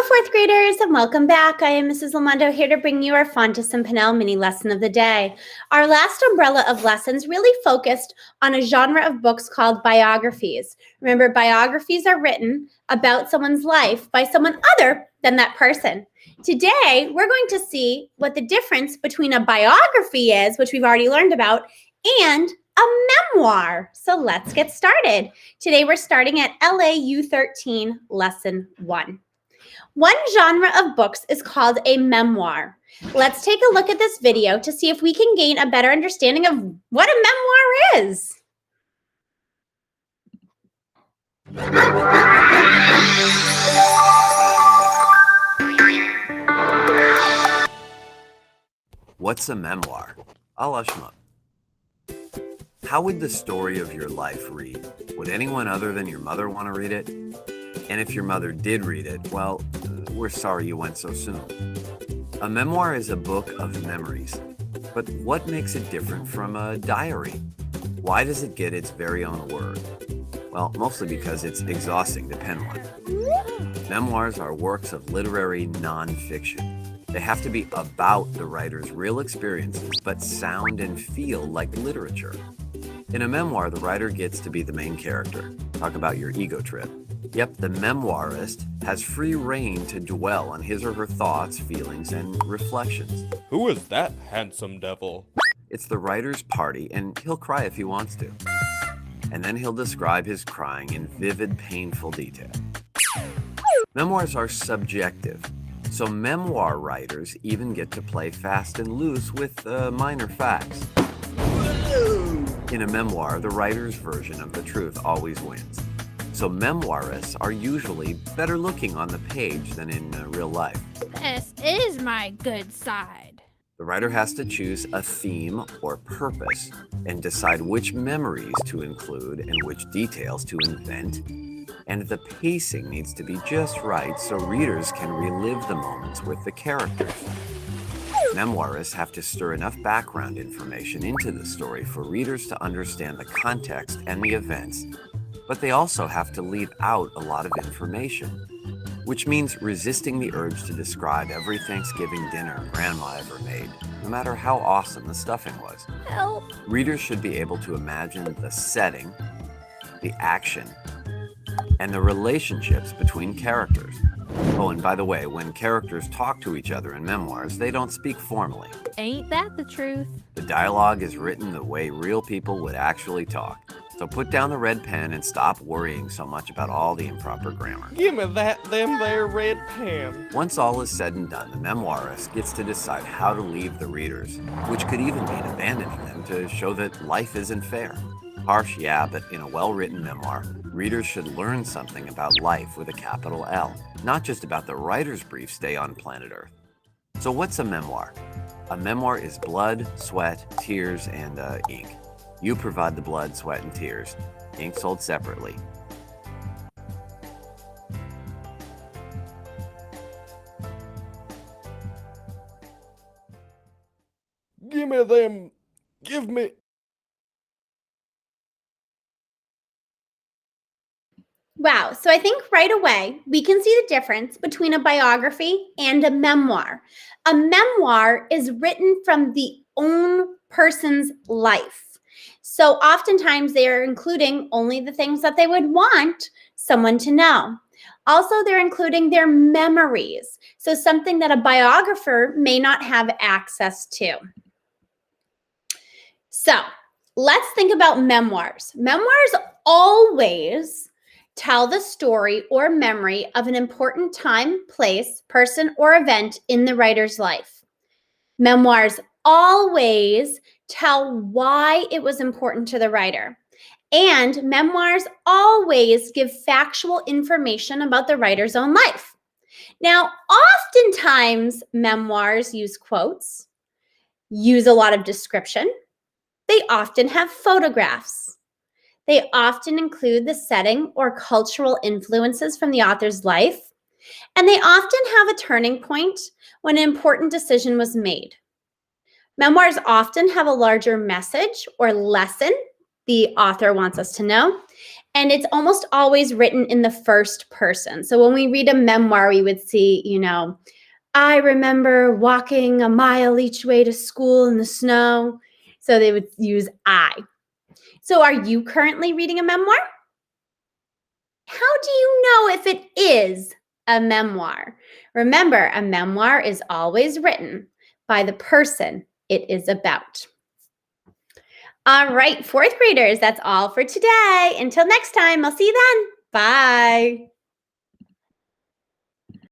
Hello, fourth graders, and welcome back. I am Mrs. Lamondo here to bring you our Fontes and Pinnell mini lesson of the day. Our last umbrella of lessons really focused on a genre of books called biographies. Remember, biographies are written about someone's life by someone other than that person. Today, we're going to see what the difference between a biography is, which we've already learned about, and a memoir. So let's get started. Today, we're starting at LA U13 Lesson 1. One genre of books is called a memoir. Let's take a look at this video to see if we can gain a better understanding of what a memoir is. What's a memoir? I'll hush 'em up. How would the story of your life read? Would anyone other than your mother want to read it? And if your mother did read it, well, we're sorry you went so soon. A memoir is a book of memories. But what makes it different from a diary? Why does it get its very own word? Well, mostly because it's exhausting to pen one. Memoirs are works of literary nonfiction. They have to be about the writer's real experiences, but sound and feel like literature. In a memoir, the writer gets to be the main character. Talk about your ego trip. Yep, the memoirist has free rein to dwell on his or her thoughts, feelings, and reflections. Who is that handsome devil? It's the writer's party, and he'll cry if he wants to. And then he'll describe his crying in vivid, painful detail. Memoirs are subjective, so memoir writers even get to play fast and loose with minor facts. In a memoir, the writer's version of the truth always wins. So memoirists are usually better looking on the page than in real life. This is my good side. The writer has to choose a theme or purpose and decide which memories to include and which details to invent. And the pacing needs to be just right so readers can relive the moments with the characters. Memoirists have to stir enough background information into the story for readers to understand the context and the events. But they also have to leave out a lot of information, which means resisting the urge to describe every Thanksgiving dinner Grandma ever made, no matter how awesome the stuffing was. Help. Readers should be able to imagine the setting, the action, and the relationships between characters. Oh, and by the way, when characters talk to each other in memoirs, they don't speak formally. Ain't that the truth? The dialogue is written the way real people would actually talk. So put down the red pen and stop worrying so much about all the improper grammar. Give me them there red pen. Once all is said and done, the memoirist gets to decide how to leave the readers, which could even mean abandoning them to show that life isn't fair. Harsh, yeah, but in a well-written memoir, readers should learn something about life with a capital L, not just about the writer's brief stay on planet Earth. So what's a memoir? A memoir is blood, sweat, tears, and ink. You provide the blood, sweat, and tears. Ink sold separately. Give me. Wow, so I think right away we can see the difference between a biography and a memoir. A memoir is written from the own person's life. So oftentimes they are including only the things that they would want someone to know. Also, they're including their memories. So something that a biographer may not have access to. So let's think about memoirs. Memoirs always tell the story or memory of an important time, place, person, or event in the writer's life. Memoirs always tell why it was important to the writer. And memoirs always give factual information about the writer's own life. Now, oftentimes memoirs use quotes, use a lot of description. They often have photographs. They often include the setting or cultural influences from the author's life. And they often have a turning point when an important decision was made. Memoirs often have a larger message or lesson the author wants us to know. And it's almost always written in the first person. So when we read a memoir, we would see, I remember walking a mile each way to school in the snow. So they would use I. So are you currently reading a memoir? How do you know if it is a memoir? Remember, a memoir is always written by the person it is about. All right, fourth graders, that's all for today. Until next time, I'll see you then. Bye.